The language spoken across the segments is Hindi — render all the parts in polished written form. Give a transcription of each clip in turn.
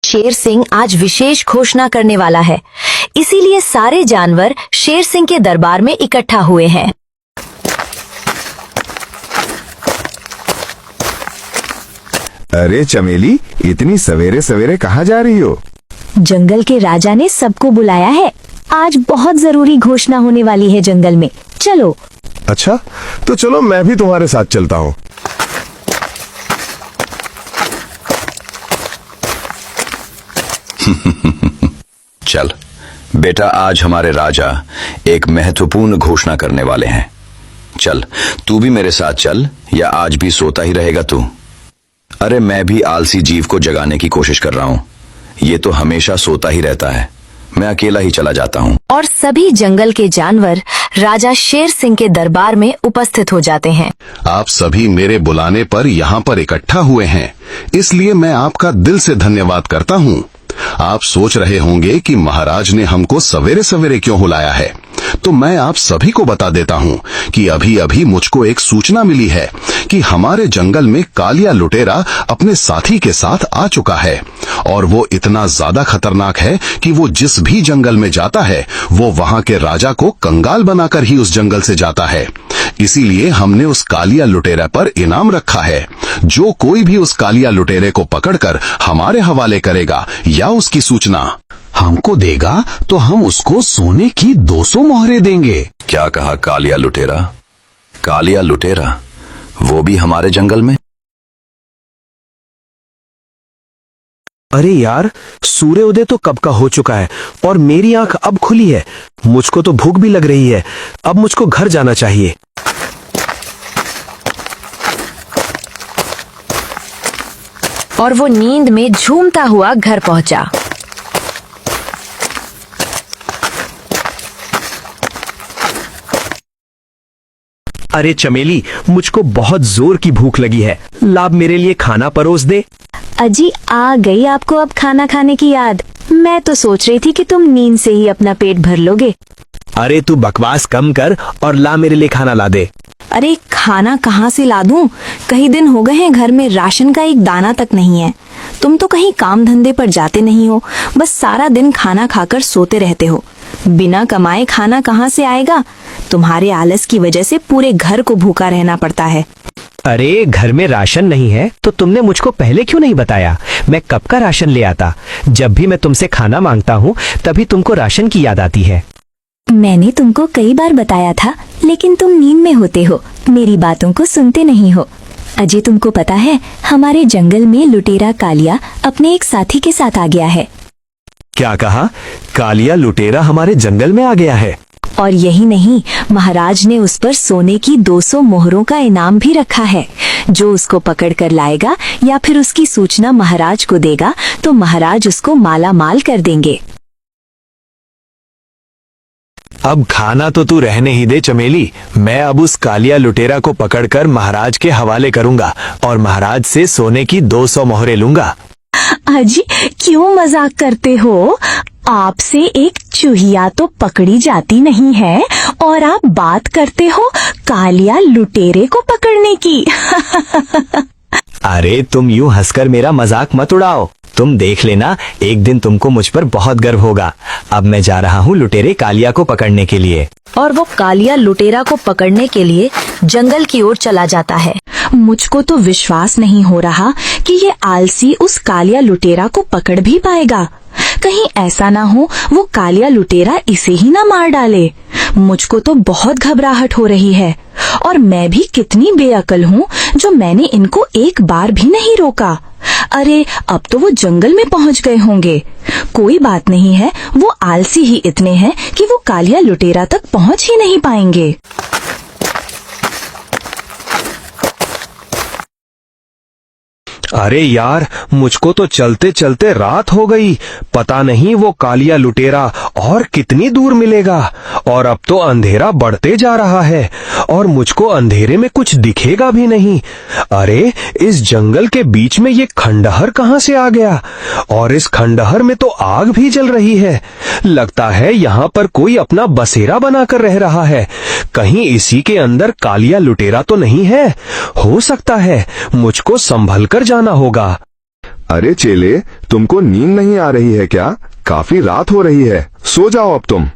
शेर सिंह आज विशेष घोषणा करने वाला है, इसीलिए सारे जानवर शेर सिंह के दरबार में इकट्ठा हुए हैं। अरे चमेली, इतनी सवेरे सवेरे कहाँ जा रही हो? जंगल के राजा ने सबको बुलाया है। आज बहुत जरूरी घोषणा होने वाली है जंगल में। चलो। अच्छा, तो चलो मैं भी तुम्हारे साथ चलता हूँ। चल बेटा, आज हमारे राजा एक महत्वपूर्ण घोषणा करने वाले हैं। चल तू भी मेरे साथ चल, या आज भी सोता ही रहेगा तू? अरे मैं भी आलसी जीव को जगाने की कोशिश कर रहा हूँ। ये तो हमेशा सोता ही रहता है, मैं अकेला ही चला जाता हूँ। और सभी जंगल के जानवर राजा शेर सिंह के दरबार में उपस्थित हो जाते हैं। आप सभी मेरे बुलाने पर यहाँ पर इकट्ठा हुए हैं, इसलिए मैं आपका दिल से धन्यवाद करता हूँ। आप सोच रहे होंगे कि महाराज ने हमको सवेरे सवेरे क्यों बुलाया है, तो मैं आप सभी को बता देता हूँ कि अभी अभी मुझको एक सूचना मिली है कि हमारे जंगल में कालिया लुटेरा अपने साथी के साथ आ चुका है, और वो इतना ज्यादा खतरनाक है कि वो जिस भी जंगल में जाता है वो वहाँ के राजा को कंगाल बनाकर ही उस जंगल से जाता है। इसीलिए हमने उस कालिया लुटेरा पर इनाम रखा है। जो कोई भी उस कालिया लुटेरे को पकड़कर हमारे हवाले करेगा या उसकी सूचना हमको देगा, तो हम उसको सोने की 200 मोहरें देंगे। क्या कहा? कालिया लुटेरा? कालिया लुटेरा, वो भी हमारे जंगल में? अरे यार, सूर्योदय तो कब का हो चुका है और मेरी आंख अब खुली है। मुझको तो भूख भी लग रही है। अब मुझको घर जाना चाहिए। और वो नींद में झूमता हुआ घर पहुंचा। अरे चमेली, मुझको बहुत जोर की भूख लगी है। लाभ मेरे लिए खाना परोस दे। अजी, आ गई आपको अब खाना खाने की याद? मैं तो सोच रही थी कि तुम नींद से ही अपना पेट भर लोगे। अरे तू बकवास कम कर और ला मेरे लिए खाना ला दे। अरे खाना कहाँ से ला दूं? कई दिन हो गए हैं घर में राशन का एक दाना तक नहीं है। तुम तो कहीं काम धंधे पर जाते नहीं हो, बस सारा दिन खाना खाकर सोते रहते हो। बिना कमाए खाना कहाँ से आएगा? तुम्हारे आलस की वजह से पूरे घर को भूखा रहना पड़ता है। अरे घर में राशन नहीं है तो तुमने मुझको पहले क्यों नहीं बताया? मैं कब का राशन ले आता। जब भी मैं तुमसे खाना मांगता हूँ तभी तुमको राशन की याद आती है। मैंने तुमको कई बार बताया था, लेकिन तुम नींद में होते हो, मेरी बातों को सुनते नहीं हो। अजय, तुमको पता है हमारे जंगल में लुटेरा कालिया अपने एक साथी के साथ आ गया है। क्या कहा? कालिया लुटेरा हमारे जंगल में आ गया है? और यही नहीं, महाराज ने उस पर सोने की 200 मोहरों का इनाम भी रखा है। जो उसको पकड़ कर लाएगा या फिर उसकी सूचना महाराज को देगा तो महाराज उसको माला माल कर देंगे। अब खाना तो तू रहने ही दे चमेली। मैं अब उस कालिया लुटेरा को पकड़कर महाराज के हवाले करूंगा और महाराज से सोने की 200 मोहरें लूंगा। अजी, क्यों मजाक करते हो? आपसे एक चूहिया तो पकड़ी जाती नहीं है और आप बात करते हो कालिया लुटेरे को पकड़ने की। अरे तुम यूं हंसकर मेरा मजाक मत उड़ाओ। तुम देख लेना, एक दिन तुमको मुझ पर बहुत गर्व होगा। अब मैं जा रहा हूँ लुटेरे कालिया को पकड़ने के लिए। और वो कालिया लुटेरा को पकड़ने के लिए जंगल की ओर चला जाता है। मुझको तो विश्वास नहीं हो रहा कि ये आलसी उस कालिया लुटेरा को पकड़ भी पाएगा। कहीं ऐसा ना हो वो कालिया लुटेरा इसे ही ना मार डाले। मुझको तो बहुत घबराहट हो रही है। और मैं भी कितनी बेअकल हूँ जो मैंने इनको एक बार भी नहीं रोका। अरे अब तो वो जंगल में पहुँच गए होंगे। कोई बात नहीं है, वो आलसी ही इतने हैं कि वो कालिया लुटेरा तक पहुँच ही नहीं पाएंगे। अरे यार, मुझको तो चलते चलते रात हो गई। पता नहीं वो कालिया लुटेरा और कितनी दूर मिलेगा। और अब तो अंधेरा बढ़ते जा रहा है और मुझको अंधेरे में कुछ दिखेगा भी नहीं। अरे इस जंगल के बीच में ये खंडहर कहाँ से आ गया? और इस खंडहर में तो आग भी जल रही है। लगता है यहाँ पर कोई अपना बसेरा बनाकर रह रहा है। कहीं इसी के अंदर कालिया लुटेरा तो नहीं है? हो सकता है, मुझको संभल कर जाना होगा। अरे चेले, तुमको नींद नहीं आ रही है क्या? काफी रात हो रही है, सो जाओ अब तुम।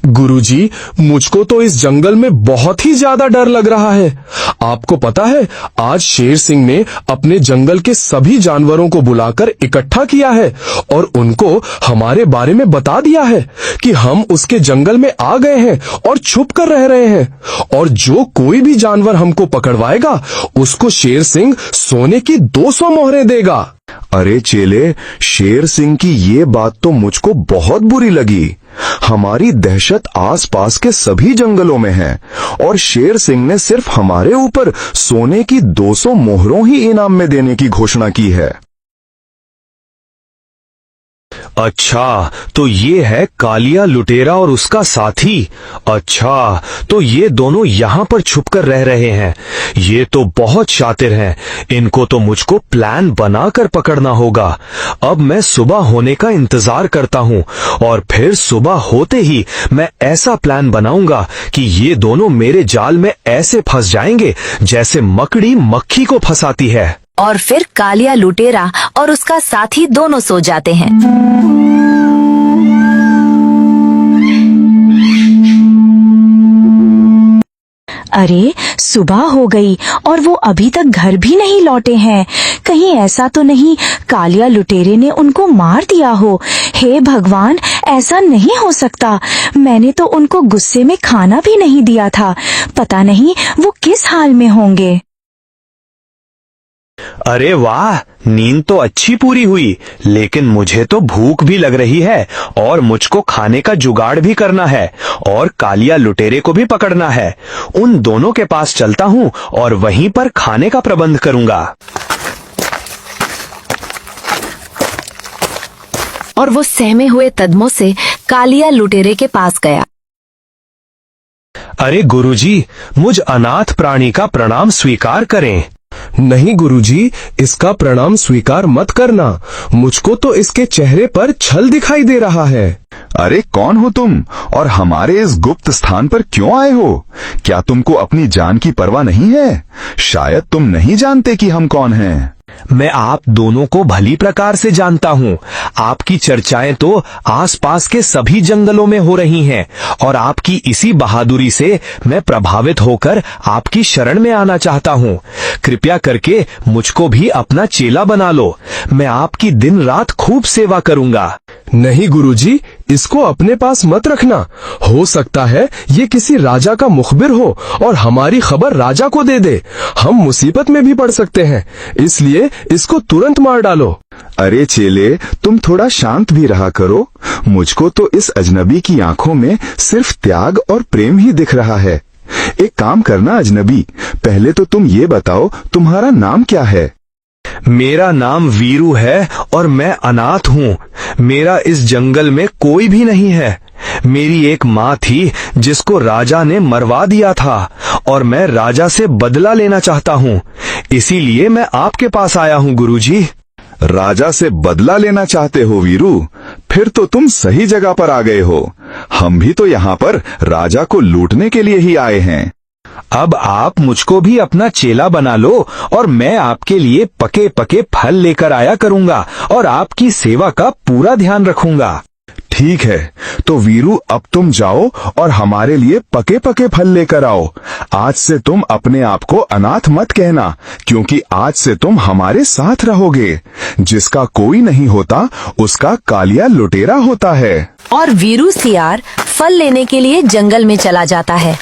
गुरुजी, मुझको तो इस जंगल में बहुत ही ज्यादा डर लग रहा है। आपको पता है, आज शेर सिंह ने अपने जंगल के सभी जानवरों को बुलाकर इकट्ठा किया है और उनको हमारे बारे में बता दिया है कि हम उसके जंगल में आ गए हैं और छुप कर रह रहे हैं, और जो कोई भी जानवर हमको पकड़वाएगा उसको शेर सिंह सोने की 200 मोहरें देगा। अरे चेले, शेर सिंह की ये बात तो मुझको बहुत बुरी लगी। हमारी दहशत आसपास के सभी जंगलों में है और शेर सिंह ने सिर्फ हमारे ऊपर सोने की 200 मोहरों ही इनाम में देने की घोषणा की है। अच्छा, तो ये है कालिया लुटेरा और उसका साथी। अच्छा, तो ये दोनों यहाँ पर छुपकर रह रहे हैं। ये तो बहुत शातिर हैं। इनको तो मुझको प्लान बनाकर पकड़ना होगा। अब मैं सुबह होने का इंतजार करता हूँ और फिर सुबह होते ही मैं ऐसा प्लान बनाऊंगा कि ये दोनों मेरे जाल में ऐसे फंस जाएंगे जैसे मकड़ी मक्खी को फंसाती है। और फिर कालिया लुटेरा और उसका साथी दोनों सो जाते हैं। अरे, सुबह हो गई और वो अभी तक घर भी नहीं लौटे हैं। कहीं ऐसा तो नहीं कालिया लुटेरे ने उनको मार दिया हो। हे भगवान, ऐसा नहीं हो सकता। मैंने तो उनको गुस्से में खाना भी नहीं दिया था। पता नहीं वो किस हाल में होंगे। अरे वाह, नींद तो अच्छी पूरी हुई, लेकिन मुझे तो भूख भी लग रही है और मुझको खाने का जुगाड़ भी करना है और कालिया लुटेरे को भी पकड़ना है। उन दोनों के पास चलता हूँ और वहीं पर खाने का प्रबंध करूंगा। और वो सहमे हुए कदमों से कालिया लुटेरे के पास गया। अरे गुरुजी, मुझ अनाथ प्राणी का प्रणाम स्वीकार करें। नहीं गुरुजी, इसका प्रणाम स्वीकार मत करना। मुझको तो इसके चेहरे पर छल दिखाई दे रहा है। अरे कौन हो तुम और हमारे इस गुप्त स्थान पर क्यों आए हो? क्या तुमको अपनी जान की परवाह नहीं है? शायद तुम नहीं जानते कि हम कौन हैं। मैं आप दोनों को भली प्रकार से जानता हूँ। आपकी चर्चाएं तो आसपास के सभी जंगलों में हो रही हैं और आपकी इसी बहादुरी से मैं प्रभावित होकर आपकी शरण में आना चाहता हूँ। कृपया करके मुझको भी अपना चेला बना लो। मैं आपकी दिन रात खूब सेवा करूंगा। नहीं गुरुजी, इसको अपने पास मत रखना। हो सकता है ये किसी राजा का मुखबिर हो और हमारी खबर राजा को दे दे। हम मुसीबत में भी पड़ सकते हैं, इसलिए इसको तुरंत मार डालो। अरे चेले, तुम थोड़ा शांत भी रहा करो। मुझको तो इस अजनबी की आंखों में सिर्फ त्याग और प्रेम ही दिख रहा है। एक काम करना अजनबी, पहले तो तुम ये बताओ तुम्हारा नाम क्या है? मेरा नाम वीरू है और मैं अनाथ हूँ। मेरा इस जंगल में कोई भी नहीं है। मेरी एक माँ थी जिसको राजा ने मरवा दिया था और मैं राजा से बदला लेना चाहता हूँ। इसीलिए मैं आपके पास आया हूँ गुरुजी। राजा से बदला लेना चाहते हो वीरू? फिर तो तुम सही जगह पर आ गए हो। हम भी तो यहाँ पर राजा को लूटने के लिए ही आए हैं। अब आप मुझको भी अपना चेला बना लो और मैं आपके लिए पके पके फल लेकर आया करूंगा और आपकी सेवा का पूरा ध्यान रखूंगा। ठीक है, तो वीरू अब तुम जाओ और हमारे लिए पके पके फल लेकर आओ। आज से तुम अपने आप को अनाथ मत कहना, क्योंकि आज से तुम हमारे साथ रहोगे। जिसका कोई नहीं होता उसका कालिया लुटेरा होता है। और वीरू सियार फल लेने के लिए जंगल में चला जाता है।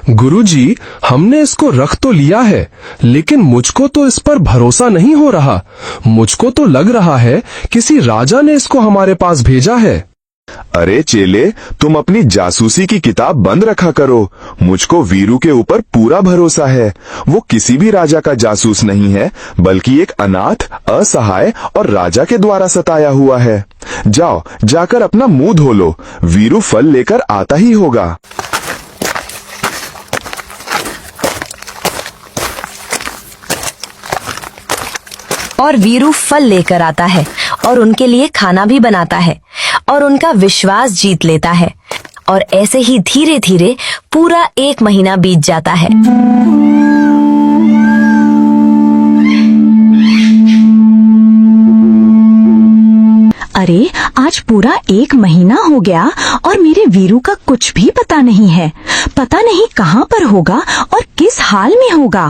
गुरुजी, हमने इसको रख तो लिया है, लेकिन मुझको तो इस पर भरोसा नहीं हो रहा। मुझको तो लग रहा है किसी राजा ने इसको हमारे पास भेजा है। अरे चेले, तुम अपनी जासूसी की किताब बंद रखा करो। मुझको वीरू के ऊपर पूरा भरोसा है। वो किसी भी राजा का जासूस नहीं है, बल्कि एक अनाथ, असहाय और राजा के द्वारा सताया हुआ है। जाओ, जाकर अपना मुंह धो लो। वीरू फल लेकर आता ही होगा। और वीरू फल लेकर आता है और उनके लिए खाना भी बनाता है और उनका विश्वास जीत लेता है। और ऐसे ही धीरे धीरे पूरा 1 महीना बीत जाता है। अरे आज पूरा 1 महीना हो गया और मेरे वीरू का कुछ भी पता नहीं है। पता नहीं कहाँ पर होगा और किस हाल में होगा।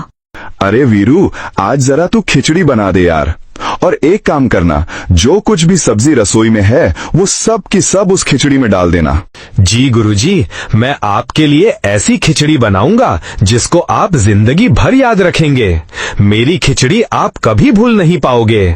अरे वीरू, आज जरा तू खिचड़ी बना दे यार। और एक काम करना, जो कुछ भी सब्जी रसोई में है वो सब की सब उस खिचड़ी में डाल देना। जी गुरुजी, मैं आपके लिए ऐसी खिचड़ी बनाऊंगा जिसको आप जिंदगी भर याद रखेंगे। मेरी खिचड़ी आप कभी भूल नहीं पाओगे।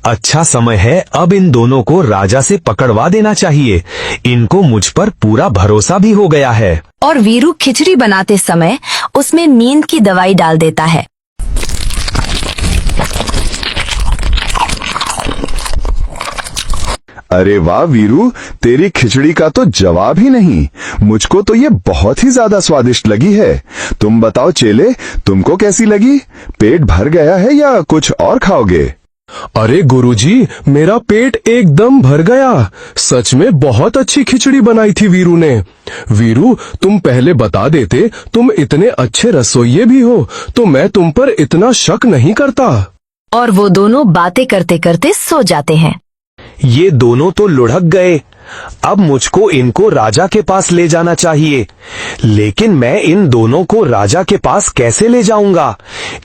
अच्छा समय है, अब इन दोनों को राजा से पकड़वा देना चाहिए। इनको मुझ पर पूरा भरोसा भी हो गया है। और वीरू खिचड़ी बनाते समय उसमें नींद की दवाई डाल देता है। अरे वाह वीरू, तेरी खिचड़ी का तो जवाब ही नहीं। मुझको तो ये बहुत ही ज्यादा स्वादिष्ट लगी है। तुम बताओ चेले, तुमको कैसी लगी? पेट भर गया है या कुछ और खाओगे? अरे गुरुजी, मेरा पेट एकदम भर गया। सच में बहुत अच्छी खिचड़ी बनाई थी वीरू ने। वीरू, तुम पहले बता देते, तुम इतने अच्छे रसोइये भी हो तो मैं तुम पर इतना शक नहीं करता। और वो दोनों बातें करते करते सो जाते हैं। ये दोनों तो लुढ़क गए। अब मुझको इनको राजा के पास ले जाना चाहिए। लेकिन मैं इन दोनों को राजा के पास कैसे ले जाऊंगा?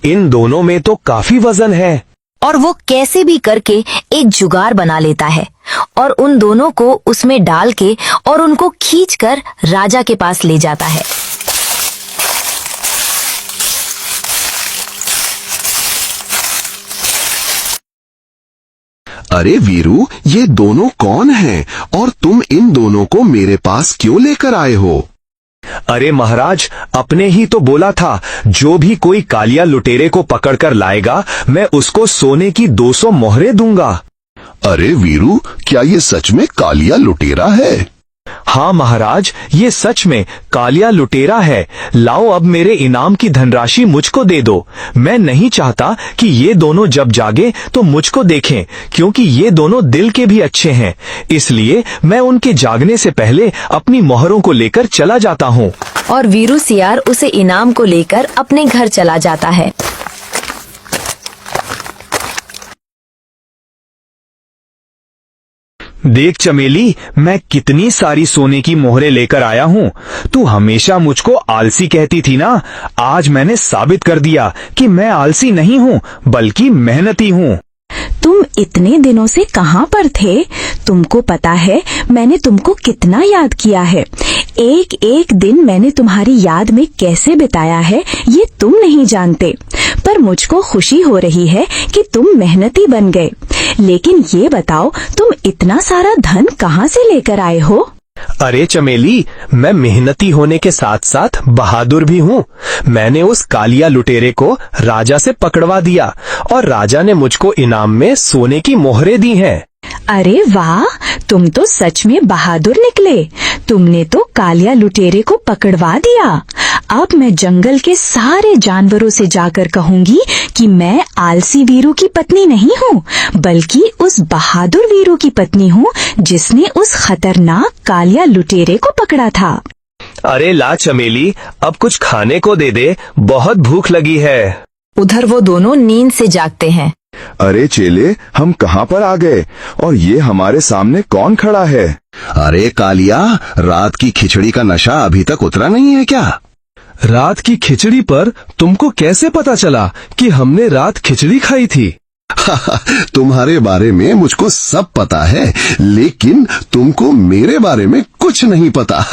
इन दोनों में तो काफी वजन है। और वो कैसे भी करके एक जुगाड़ बना लेता है और उन दोनों को उसमें डाल के और उनको खींचकर राजा के पास ले जाता है। अरे वीरू, ये दोनों कौन हैं और तुम इन दोनों को मेरे पास क्यों लेकर आए हो? अरे महाराज, अपने ही तो बोला था, जो भी कोई कालिया लुटेरे को पकड़कर लाएगा मैं उसको सोने की 200 मोहरें दूंगा। अरे वीरू, क्या ये सच में कालिया लुटेरा है? हाँ महाराज, ये सच में कालिया लुटेरा है। लाओ अब मेरे इनाम की धनराशि मुझको दे दो। मैं नहीं चाहता कि ये दोनों जब जागे तो मुझको देखें, क्योंकि ये दोनों दिल के भी अच्छे हैं। इसलिए मैं उनके जागने से पहले अपनी मोहरों को लेकर चला जाता हूँ। और वीरू सियार उसे इनाम को लेकर अपने घर चला जाता है। देख चमेली, मैं कितनी सारी सोने की मोहरें लेकर आया हूँ। तू हमेशा मुझको आलसी कहती थी ना। आज मैंने साबित कर दिया कि मैं आलसी नहीं हूँ बल्कि मेहनती हूँ। तुम इतने दिनों से कहाँ पर थे? तुमको पता है मैंने तुमको कितना याद किया है। एक एक दिन मैंने तुम्हारी याद में कैसे बिताया है ये तुम नहीं जानते। पर मुझको खुशी हो रही है कि तुम मेहनती बन गए। लेकिन ये बताओ, तुम इतना सारा धन कहाँ से लेकर आए हो? अरे चमेली, मैं मेहनती होने के साथ साथ बहादुर भी हूँ। मैंने उस कालिया लुटेरे को राजा से पकड़वा दिया और राजा ने मुझको इनाम में सोने की मोहरें दी हैं। अरे वाह, तुम तो सच में बहादुर निकले। तुमने तो कालिया लुटेरे को पकड़वा दिया। अब मैं जंगल के सारे जानवरों से जाकर कहूंगी कि मैं आलसी वीरू की पत्नी नहीं हूँ, बल्कि उस बहादुर वीरू की पत्नी हूँ जिसने उस खतरनाक कालिया लुटेरे को पकड़ा था। अरे ला चमेली, अब कुछ खाने को दे दे, बहुत भूख लगी है। उधर वो दोनों नींद से जागते हैं। अरे चेले, हम कहाँ पर आ गए और ये हमारे सामने कौन खड़ा है? अरे कालिया, रात की खिचड़ी का नशा अभी तक उतरा नहीं है क्या? रात की खिचड़ी पर तुमको कैसे पता चला कि हमने रात खिचड़ी खाई थी? तुम्हारे बारे में मुझको सब पता है, लेकिन तुमको मेरे बारे में कुछ नहीं पता।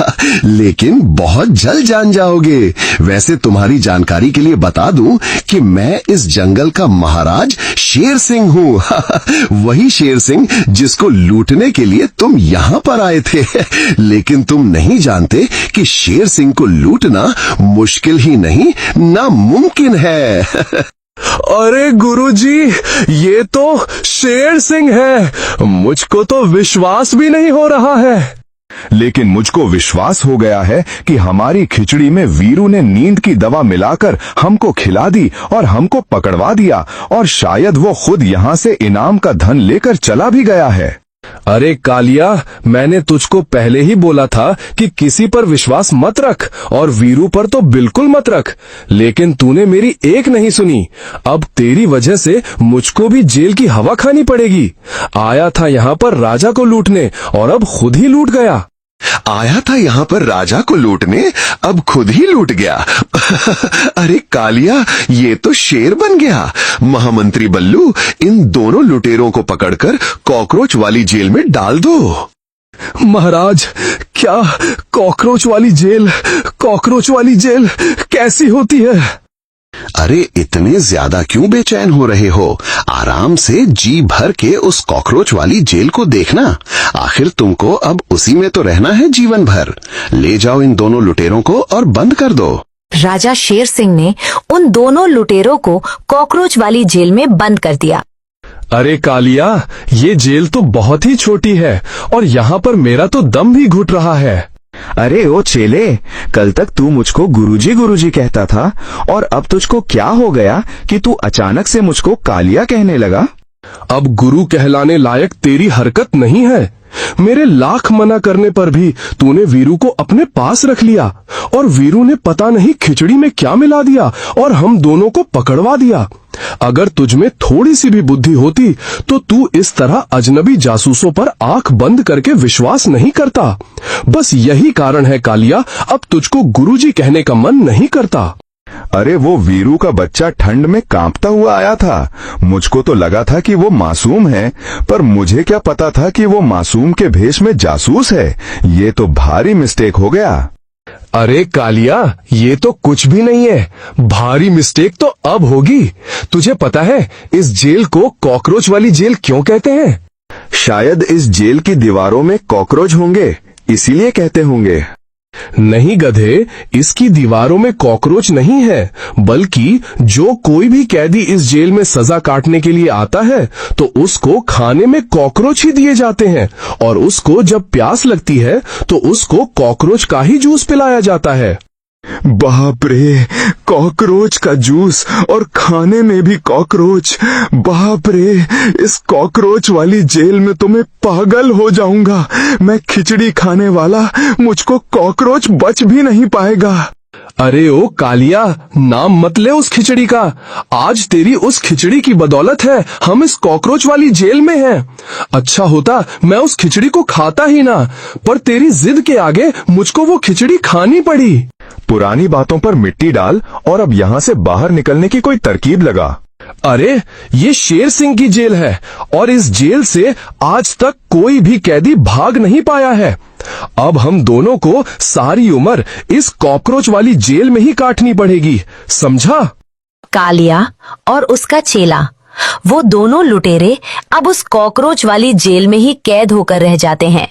लेकिन बहुत जल्द जान जाओगे। वैसे तुम्हारी जानकारी के लिए बता दूं कि मैं इस जंगल का महाराज शेर सिंह हूँ। वही शेर सिंह जिसको लूटने के लिए तुम यहाँ पर आए थे। लेकिन तुम नहीं जानते कि शेर सिंह को लूटना मुश्किल ही नहीं, नामुमकिन है। अरे गुरुजी, ये तो शेर सिंह है। मुझको तो विश्वास भी नहीं हो रहा है। लेकिन मुझको विश्वास हो गया है कि हमारी खिचड़ी में वीरू ने नींद की दवा मिलाकर हमको खिला दी और हमको पकड़वा दिया, और शायद वो खुद यहाँ से इनाम का धन लेकर चला भी गया है। अरे कालिया, मैंने तुझको पहले ही बोला था कि किसी पर विश्वास मत रख, और वीरू पर तो बिल्कुल मत रख, लेकिन तूने मेरी एक नहीं सुनी। अब तेरी वजह से मुझको भी जेल की हवा खानी पड़ेगी। आया था यहाँ पर राजा को लूटने और अब खुद ही लूट गया। आया था यहाँ पर राजा को लूटने, अब खुद ही लूट गया। अरे कालिया, ये तो शेर बन गया। महामंत्री बल्लू, इन दोनों लुटेरों को पकड़कर कॉकरोच वाली जेल में डाल दो। महाराज, क्या कॉकरोच वाली जेल? कॉकरोच वाली जेल कैसी होती है? अरे इतने ज्यादा क्यों बेचैन हो रहे हो? आराम से जी भर के उस कॉकरोच वाली जेल को देखना। आखिर तुमको अब उसी में तो रहना है जीवन भर। ले जाओ इन दोनों लुटेरों को और बंद कर दो। राजा शेर सिंह ने उन दोनों लुटेरों को कॉकरोच वाली जेल में बंद कर दिया। अरे कालिया, ये जेल तो बहुत ही छोटी है और यहाँ पर मेरा तो दम भी घुट रहा है। अरे ओ चेले, कल तक तू मुझको गुरुजी कहता था, और अब तुझको क्या हो गया कि तू अचानक से मुझको कालिया कहने लगा? अब गुरु कहलाने लायक तेरी हरकत नहीं है। मेरे लाख मना करने पर भी तूने वीरू को अपने पास रख लिया, और वीरू ने पता नहीं खिचड़ी में क्या मिला दिया और हम दोनों को पकड़वा दिया। अगर तुझमें थोड़ी सी भी बुद्धि होती तो तू इस तरह अजनबी जासूसों पर आंख बंद करके विश्वास नहीं करता। बस यही कारण है कालिया, अब तुझको गुरुजी कहने का मन नहीं करता। अरे वो वीरू का बच्चा ठंड में कांपता हुआ आया था। मुझको तो लगा था कि वो मासूम है, पर मुझे क्या पता था कि वो मासूम के भेष में जासूस है। ये तो भारी मिस्टेक हो गया। अरे कालिया, ये तो कुछ भी नहीं है। भारी मिस्टेक तो अब होगी। तुझे पता है इस जेल को कॉकरोच वाली जेल क्यों कहते हैं? शायद इस जेल की दीवारों में कॉकरोच होंगे, इसीलिए कहते होंगे। नहीं गधे, इसकी दीवारों में कॉकरोच नहीं है, बल्कि जो कोई भी कैदी इस जेल में सजा काटने के लिए आता है तो उसको खाने में कॉकरोच ही दिए जाते हैं, और उसको जब प्यास लगती है तो उसको कॉकरोच का ही जूस पिलाया जाता है। बाप रे, कॉकरोच का जूस और खाने में भी कॉकरोच। बाप रे, इस कॉकरोच वाली जेल में तो मैं पागल हो जाऊंगा। मैं खिचड़ी खाने वाला, मुझको कॉकरोच बच भी नहीं पाएगा। अरे ओ कालिया, नाम मत ले उस खिचड़ी का। आज तेरी उस खिचड़ी की बदौलत है हम इस कॉकरोच वाली जेल में हैं। अच्छा होता मैं उस खिचड़ी को खाता ही ना, पर तेरी जिद के आगे मुझको वो खिचड़ी खानी पड़ी। पुरानी बातों पर मिट्टी डाल और अब यहाँ से बाहर निकलने की कोई तरकीब लगा। अरे ये शेर सिंह की जेल है और इस जेल से आज तक कोई भी कैदी भाग नहीं पाया है। अब हम दोनों को सारी उम्र इस कॉकरोच वाली जेल में ही काटनी पड़ेगी, समझा? कालिया और उसका चेला, वो दोनों लुटेरे अब उस कॉकरोच वाली जेल में ही कैद होकर रह जाते हैं।